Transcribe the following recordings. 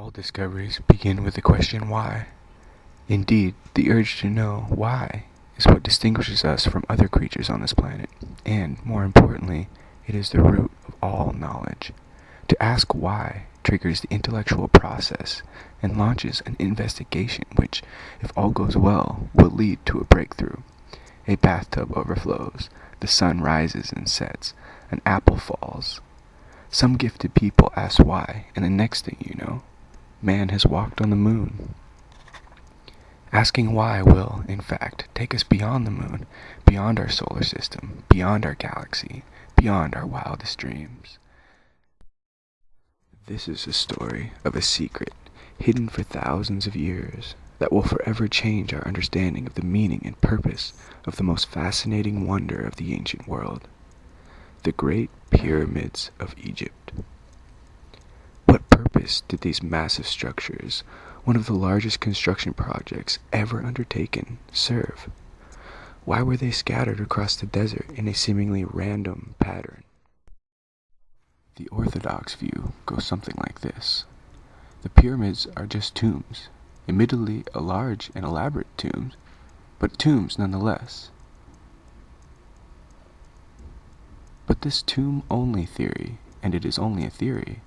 All discoveries begin with the question why. Indeed, the urge to know why is what distinguishes us from other creatures on this planet, and, more importantly, it is the root of all knowledge. To ask why triggers the intellectual process and launches an investigation which, if all goes well, will lead to a breakthrough. A bathtub overflows, the sun rises and sets, an apple falls. Some gifted people ask why, and the next thing you know, man has walked on the moon. Asking why will, in fact, take us beyond the moon, beyond our solar system, beyond our galaxy, beyond our wildest dreams. This is a story of a secret, hidden for thousands of years, that will forever change our understanding of the meaning and purpose of the most fascinating wonder of the ancient world, the Great Pyramids of Egypt. What purpose did these massive structures, one of the largest construction projects ever undertaken, serve? Why were they scattered across the desert in a seemingly random pattern? The orthodox view goes something like this. The pyramids are just tombs, admittedly a large and elaborate tombs, but tombs nonetheless. But this tomb-only theory, and it is only a theory,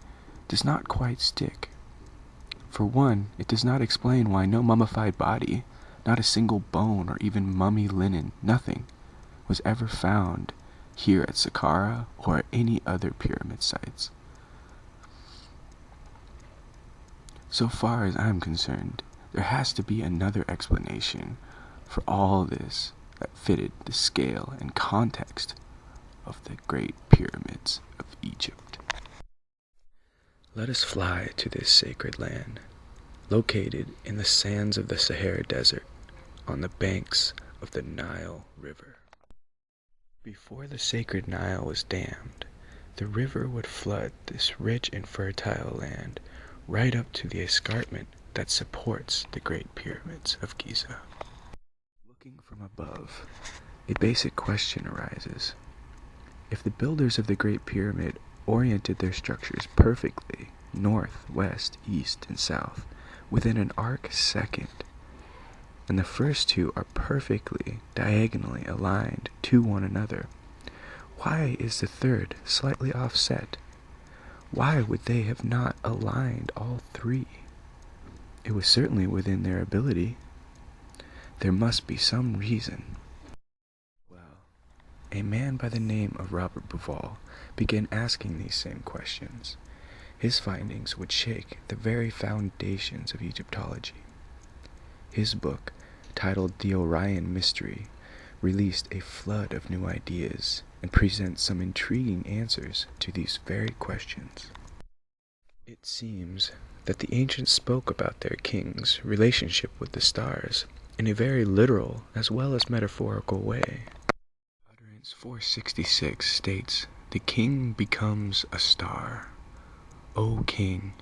does not quite stick. For one, it does not explain why no mummified body, not a single bone or even mummy linen, nothing, was ever found here at Saqqara or at any other pyramid sites. So far as I'm concerned, there has to be another explanation for all this that fitted the scale and context of the Great Pyramids of Egypt. Let us fly to this sacred land, located in the sands of the Sahara Desert, on the banks of the Nile River. Before the sacred Nile was dammed, the river would flood this rich and fertile land right up to the escarpment that supports the Great Pyramids of Giza. Looking from above, a basic question arises. If the builders of the Great Pyramid oriented their structures perfectly, north, west, east, and south, within an arc second, and the first two are perfectly diagonally aligned to one another, why is the third slightly offset? Why would they have not aligned all three? It was certainly within their ability. There must be some reason. A man by the name of Robert Bauval began asking these same questions. His findings would shake the very foundations of Egyptology. His book, titled The Orion Mystery, released a flood of new ideas and presents some intriguing answers to these very questions. It seems that the ancients spoke about their king's relationship with the stars in a very literal as well as metaphorical way. 466 states, "The king becomes a star. O king,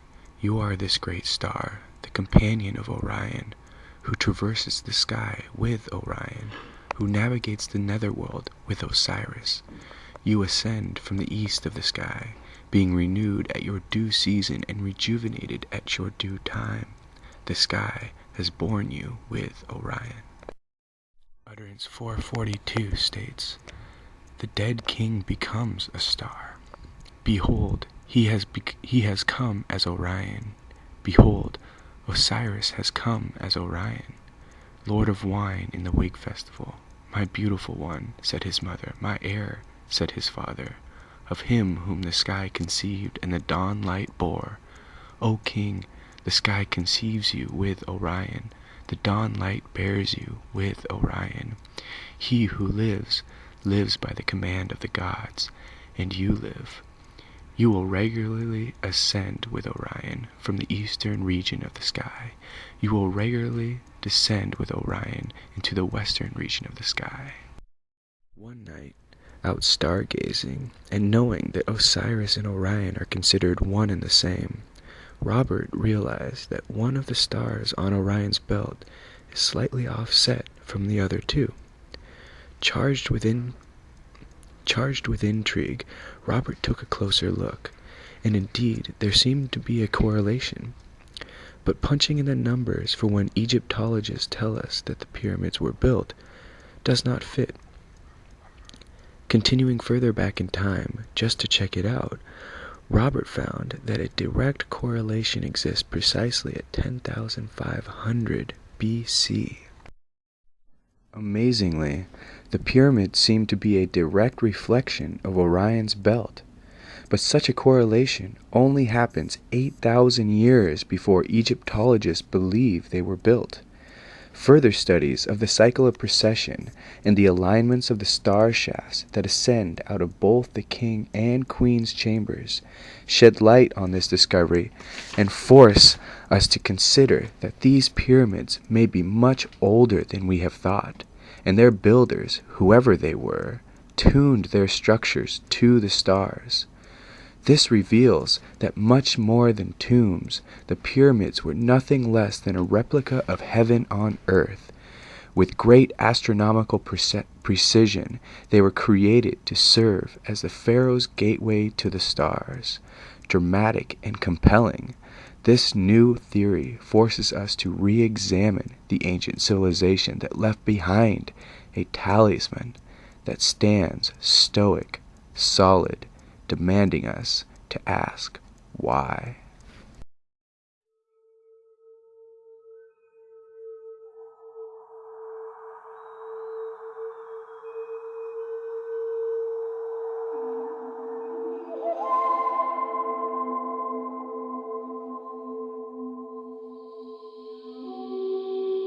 you are this great star, the companion of Orion, who traverses the sky with Orion, who navigates the netherworld with Osiris. You ascend from the east of the sky, being renewed at your due season and rejuvenated at your due time. The sky has borne you with Orion." Utterance 442 states, "The dead king becomes a star. Behold, he has come as Orion. Behold, Osiris has come as Orion, lord of wine in the wig festival. My beautiful one, said his mother, my heir, said his father, of him whom the sky conceived and the dawn light bore. O king, the sky conceives you with Orion, the dawn light bears you with Orion. He who lives by the command of the gods, and you live. You will regularly ascend with Orion from the eastern region of the sky. You will regularly descend with Orion into the western region of the sky." One night, out stargazing, and knowing that Osiris and Orion are considered one and the same, Robert realized that one of the stars on Orion's belt is slightly offset from the other two. Charged with intrigue, Robert took a closer look, and indeed there seemed to be a correlation. But punching in the numbers for when Egyptologists tell us that the pyramids were built does not fit. Continuing further back in time, just to check it out, Robert found that a direct correlation exists precisely at 10,500 BC. Amazingly, the pyramids seem to be a direct reflection of Orion's belt, but such a correlation only happens 8,000 years before Egyptologists believe they were built. Further studies of the cycle of precession and the alignments of the star shafts that ascend out of both the king and queen's chambers shed light on this discovery and force us to consider that these pyramids may be much older than we have thought, and their builders, whoever they were, tuned their structures to the stars. This reveals that much more than tombs, the pyramids were nothing less than a replica of heaven on earth. With great astronomical precision, they were created to serve as the pharaoh's gateway to the stars. Dramatic and compelling, this new theory forces us to re-examine the ancient civilization that left behind a talisman that stands stoic, solid, demanding us to ask why.